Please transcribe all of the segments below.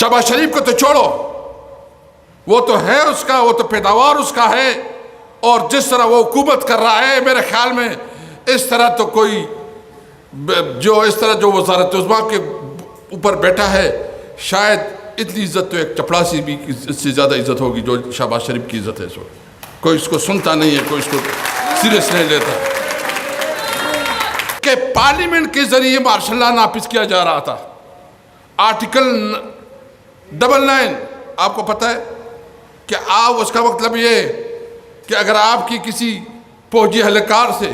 شہباز شریف کو تو چھوڑو، وہ تو ہے اس کا، وہ تو پیداوار اس کا ہے، اور جس طرح وہ حکومت کر رہا ہے میرے خیال میں اس طرح تو کوئی جو وزارت عظمیٰ کے اوپر بیٹھا ہے شاید اتنی عزت تو ایک چپڑاسی بھی اس سے زیادہ عزت ہوگی جو شہباز شریف کی عزت ہے اس وقت۔ کوئی اس کو سنتا نہیں ہے، کوئی اس کو سیریس نہیں لیتا کہ پارلیمنٹ کے ذریعے مارشل لا نافذ کیا جا رہا تھا۔ آرٹیکل 99 آپ کو پتہ ہے کہ آپ اس کا مطلب یہ کہ اگر آپ کی کسی فوجی اہلکار سے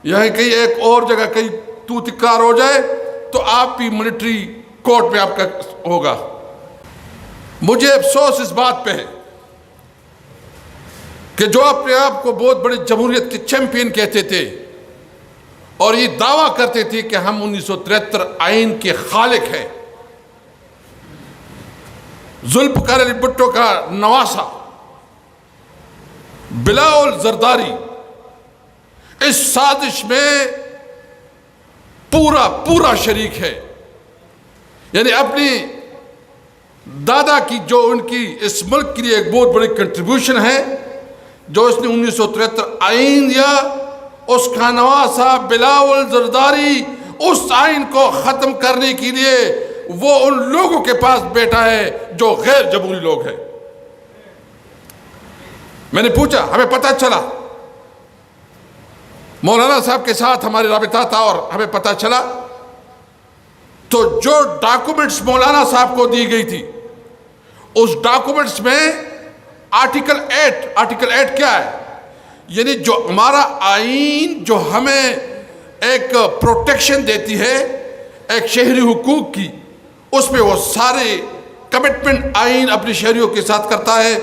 یہاں کہیں ایک اور جگہ کہیں تو تکرار ہو جائے تو آپ بھی ملٹری کورٹ میں آپ کا ہوگا۔ مجھے افسوس اس بات پہ ہے کہ جو اپنے آپ کو بہت بڑے جمہوریت کے چیمپئن کہتے تھے اور یہ دعویٰ کرتے تھے کہ ہم 1973 آئین کے خالق ہیں، ذوالفقار علی بھٹو کا نواسا بلاول زرداری اس سازش میں پورا شریک ہے، یعنی اپنی دادا کی جو ان کی اس ملک کے لیے ایک بہت بڑی کنٹریبیوشن ہے جو اس نے 1973 آئین دیا، اس کا نواسا بلاول زرداری اس آئین کو ختم کرنے کے لیے وہ ان لوگوں کے پاس بیٹھا ہے جو غیر جمہوری لوگ ہیں۔ میں نے پوچھا، ہمیں پتہ چلا، مولانا صاحب کے ساتھ ہماری رابطہ تھا اور ہمیں پتہ چلا تو جو ڈاکومنٹس مولانا صاحب کو دی گئی تھی اس ڈاکومنٹس میں آرٹیکل 8 کیا ہے؟ یعنی جو ہمارا آئین جو ہمیں ایک پروٹیکشن دیتی ہے ایک شہری حقوق کی، اس میں وہ سارے کمٹمنٹ آئین اپنی شہریوں کے ساتھ کرتا ہے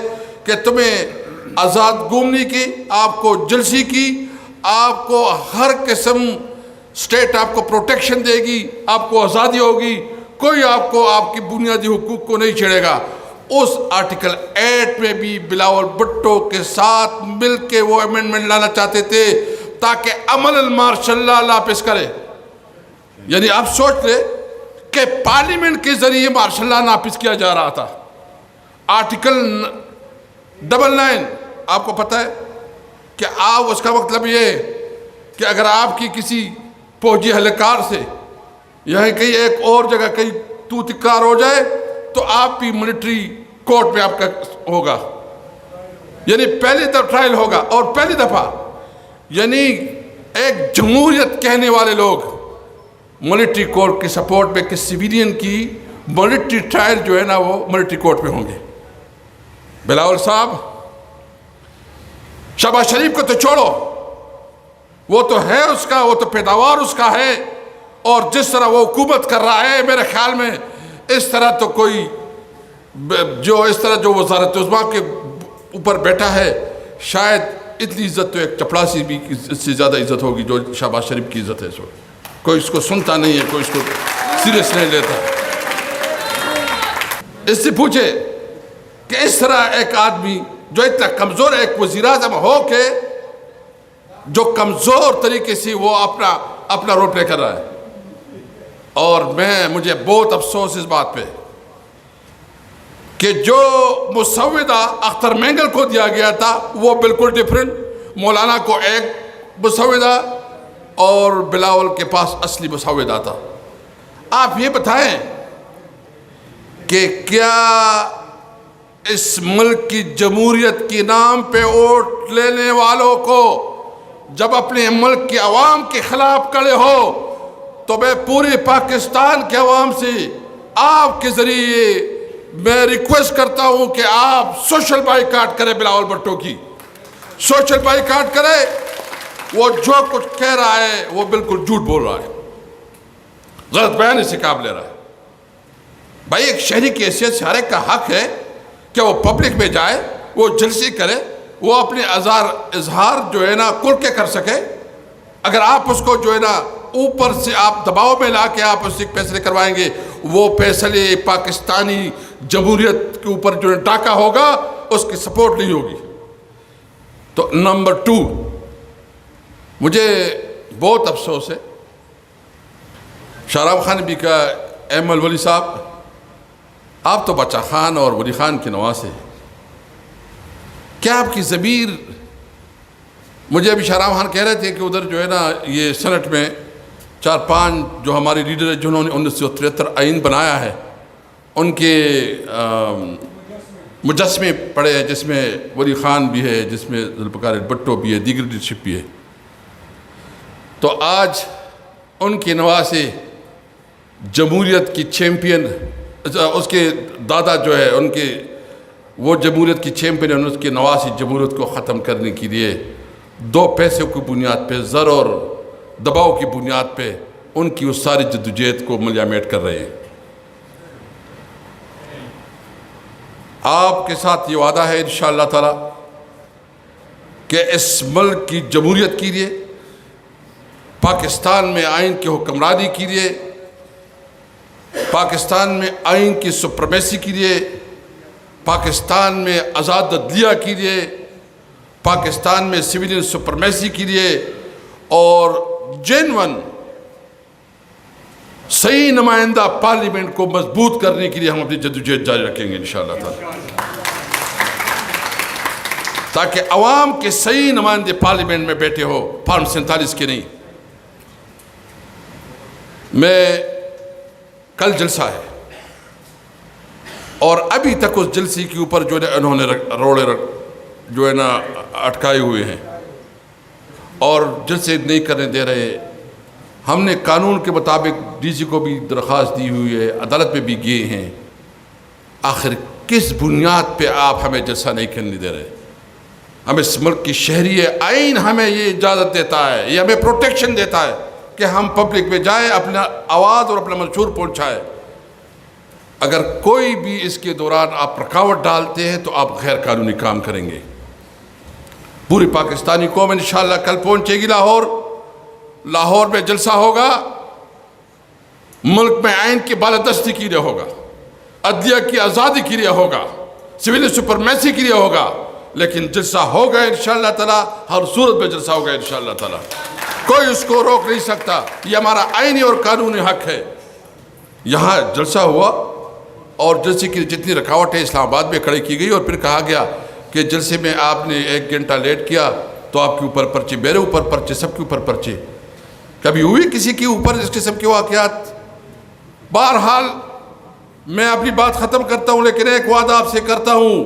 کہ تمہیں آزاد گھومنے کی، آپ کو جلسی کی، آپ کو ہر قسم سٹیٹ آپ کو پروٹیکشن دے گی، آپ کو آزادی ہوگی، کوئی آپ کو آپ کی بنیادی حقوق کو نہیں چھیڑے گا۔ اس آرٹیکل 8 میں بھی بلاول بھٹو کے ساتھ مل کے وہ امینڈمنٹ لانا چاہتے تھے تاکہ عمل مارشل لا نافذ کرے۔ یعنی آپ سوچ لیں کہ پارلیمنٹ کے ذریعے مارشل لا نافذ کیا جا رہا تھا۔ آرٹیکل 99 آپ کو پتہ ہے کہ آپ اس کا مطلب یہ کہ اگر آپ کی کسی فوجی اہلکار سے یہاں کہیں ایک اور جگہ کہیں تو تکرار ہو جائے تو آپ بھی ملٹری کورٹ میں آپ کا ہوگا، یعنی پہلی دفعہ ٹرائل ہوگا، اور پہلی دفعہ یعنی ایک جمہوریت کہنے والے لوگ ملٹری کورٹ کی سپورٹ میں کہ سیویلین کی ملٹری ٹرائل جو ہے نا وہ ملٹری کورٹ میں ہوں گے۔ بلاول صاحب، شہباز شریف کو تو چھوڑو، وہ تو ہے اس کا، وہ تو پیداوار اس کا ہے، اور جس طرح وہ حکومت کر رہا ہے میرے خیال میں اس طرح تو کوئی جو وزارت عظمیٰ کے اوپر بیٹھا ہے شاید اتنی عزت تو ایک چپڑاسی بھی اس سے زیادہ عزت ہوگی جو شہباز شریف کی عزت ہے اس وقت۔ کوئی اس کو سنتا نہیں ہے، کوئی اس کو سیریس نہیں لیتا۔ اس سے پوچھے کہ اس طرح ایک آدمی جو اتنا کمزور ہے، ایک وزیر اعظم ہو کے جو کمزور طریقے سے وہ اپنا رول پلے کر رہا ہے، اور مجھے بہت افسوس اس بات پہ کہ جو مسودہ اختر مینگل کو دیا گیا تھا وہ بالکل ڈیفرنٹ، مولانا کو ایک مسودہ اور بلاول کے پاس اصلی مسودہ تھا۔ آپ یہ بتائیں کہ کیا اس ملک کی جمہوریت کے نام پہ ووٹ لینے والوں کو جب اپنے ملک کے عوام کے خلاف کھڑے ہو تو میں پورے پاکستان کے عوام سے آپ کے ذریعے میں ریکویسٹ کرتا ہوں کہ آپ سوشل بائیکاٹ کریں، بلاول بھٹو کی سوشل بائیکاٹ کریں۔ وہ جو کچھ کہہ رہا ہے وہ بالکل جھوٹ بول رہا ہے، غلط بیان سے کام لے رہا ہے۔ بھائی ایک شہری کی حیثیت سے ہر ایک کا حق ہے کہ وہ پبلک میں جائے، وہ جلسے کرے، وہ اپنے اظہار جو ہے نا کھل کے کر سکے۔ اگر آپ اس کو جو ہے نا اوپر سے آپ دباؤ میں لا کے آپ اس سے فیصلے کروائیں گے، وہ فیصلے پاکستانی جمہوریت کے اوپر جو ڈاکہ ہوگا اس کی سپورٹ نہیں ہوگی۔ تو نمبر 2، مجھے بہت افسوس ہے شاہ رام خان بھی کا احمد ولی صاحب، آپ تو بچہ خان اور ولی خان کے نواسے ہیں، کیا آپ کی ضمیر؟ مجھے ابھی شاہ رام خان کہہ رہے تھے کہ ادھر جو ہے نا یہ سینٹ میں 4-5 جو ہمارے لیڈر ہیں جنہوں نے 1973 آئین بنایا ہے، ان کے مجسمے پڑے ہیں، جس میں ولی خان بھی ہے، جس میں ذوالفقار بھٹو بھی ہے، دیگر لیڈرشپ بھی ہے۔ تو آج ان کے نواسے جمہوریت کی چیمپئن، اس کے دادا جو ہے ان کے وہ جمہوریت کی چیمپئن ہیں، اس کے نواسے جمہوریت کو ختم کرنے کے لیے 2 پیسے کی بنیاد پہ، زر اور دباؤ کی بنیاد پہ ان کی اس ساری جدوجہد کو ملیامیٹ کر رہے ہیں۔ آپ کے ساتھ یہ وعدہ ہے انشاءاللہ تعالی کہ اس ملک کی جمہوریت کے لیے، پاکستان میں آئین کی حکمرانی کے لیے، پاکستان میں آئین کی سپریمیسی کے لیے، پاکستان میں آزاد عدلیہ کے لیے، پاکستان میں سویلین سپریمیسی کے لیے اور جینون صحیح نمائندہ پارلیمنٹ کو مضبوط کرنے کے لیے ہم اپنی جدوجہد جاری رکھیں گے انشاءاللہ تعالی، تاکہ عوام کے صحیح نمائندے پارلیمنٹ میں بیٹھے ہو، فارم 47 کے نہیں۔ میں کل جلسہ ہے اور ابھی تک اس جلسے کے اوپر جو ہے انہوں نے روڑے جو ہے نا اٹکائے ہوئے ہیں اور جلسے نہیں کرنے دے رہے۔ ہم نے قانون کے مطابق ڈی سی کو بھی درخواست دی ہوئی ہے، عدالت میں بھی گئے ہیں، آخر کس بنیاد پہ آپ ہمیں جلسہ نہیں کرنے دے رہے؟ ہم اس ملک کی شہری آئین ہمیں یہ اجازت دیتا ہے، یہ ہمیں پروٹیکشن دیتا ہے کہ ہم پبلک میں جائیں، اپنا آواز اور اپنا منشور پہنچائیں۔ اگر کوئی بھی اس کے دوران آپ رکاوٹ ڈالتے ہیں تو آپ غیر قانونی کام کریں گے۔ پوری پاکستانی قوم انشاءاللہ کل پہنچے گی لاہور میں جلسہ ہوگا، ملک میں آئین کی بالادستی کے لیے ہوگا، عدلیہ کی آزادی کے لیے ہوگا، سویل سپرمیسی کے لیے ہوگا، لیکن جلسہ ہوگا انشاءاللہ تعالی، ہر صورت میں جلسہ ہوگا انشاءاللہ تعالی، کوئی اس کو روک نہیں سکتا، یہ ہمارا آئینی اور قانونی حق ہے۔ یہاں جلسہ ہوا اور جلسے کی جتنی رکاوٹیں اسلام آباد میں کھڑی کی گئی اور پھر کہا گیا کہ جلسے میں آپ نے 1 گھنٹہ لیٹ کیا تو آپ کے اوپر پرچے، میرے اوپر پرچے، سب کے اوپر پرچے۔ کبھی ہوئی کسی کے اوپر اس قسم کے واقعات؟ بہرحال میں اپنی بات ختم کرتا ہوں، لیکن ایک وعدہ آپ سے کرتا ہوں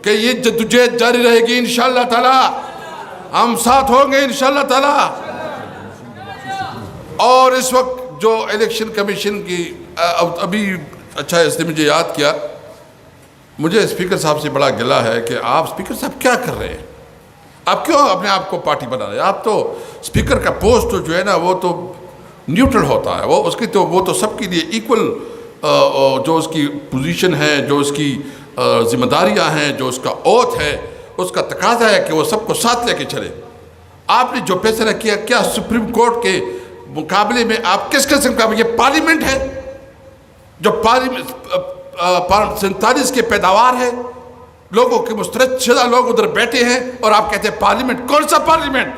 کہ یہ جدوجہد جاری رہے گی انشاءاللہ تعالی، ہم ساتھ ہوں گے انشاءاللہ تعالی۔ اور اس وقت جو الیکشن کمیشن کی ابھی اچھا اس نے مجھے یاد کیا، مجھے اسپیکر صاحب سے بڑا گلہ ہے کہ آپ اسپیکر صاحب کیا کر رہے ہیں؟ آپ کیوں اپنے آپ کو پارٹی بنا رہے ہیں؟ آپ تو اسپیکر کا پوسٹ جو ہے نا وہ تو نیوٹرل ہوتا ہے، وہ تو سب کے لیے ایکول، جو اس کی پوزیشن ہے، جو اس کی ذمہ داریاں ہیں، جو اس کا اوتھ ہے، اس کا تقاضا ہے کہ وہ سب کو ساتھ لے کے چلے۔ آپ نے جو فیصلہ کیا، کیا سپریم کورٹ کے مقابلے میں آپ کس قسم کا؟ یہ پارلیمنٹ ہے جو 47 کے پیداوار ہے، لوگوں کے مسترد شدہ لوگ ادھر بیٹھے ہیں اور آپ کہتے ہیں پارلیمنٹ؟ کون سا پارلیمنٹ؟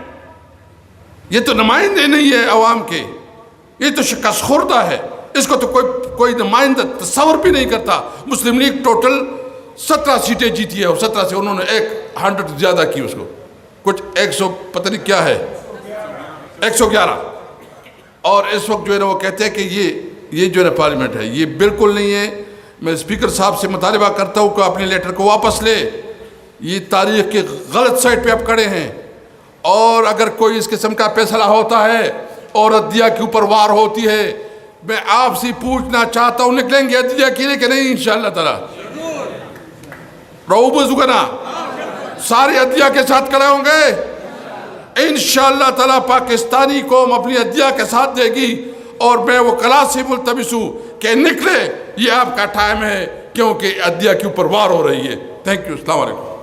یہ تو نمائندے نہیں ہے عوام کے، یہ تو شکست خوردہ ہے، اس کو تو کوئی نمائندہ تصور بھی نہیں کرتا۔ مسلم لیگ ٹوٹل 17 سیٹیں جیتی ہے اور 17 سے انہوں نے 100 زیادہ کی، اس کو کچھ 100 پتہ نہیں کیا ہے، 111۔ اور اس وقت جو ہے نا وہ کہتے ہیں کہ یہ جو ہے نا پارلیمنٹ ہے، یہ بالکل نہیں ہے۔ میں اسپیکر صاحب سے مطالبہ کرتا ہوں کہ اپنے لیٹر کو واپس لے، یہ تاریخ کے غلط سائٹ پہ آپ کھڑے ہیں، اور اگر کوئی اس قسم کا فیصلہ ہوتا ہے اور عدلیہ کے اوپر وار ہوتی ہے، میں آپ سے پوچھنا چاہتا ہوں نکلیں گے عدلیہ کے لیے کہ نہیں انشاءاللہ تعالی؟ رہو بزرگنا سارے عدلیہ کے ساتھ کھڑے ہوں گے انشاءاللہ تعالی۔ پاکستانی قوم اپنی عدلیہ کے ساتھ دے گی، اور میں وہ کلاس سے ملتمس ہوں کہ نکلے، یہ آپ کا ٹائم ہے، کیونکہ عدلیہ کے اوپر وار ہو رہی ہے۔ تھینک یو، السلام علیکم۔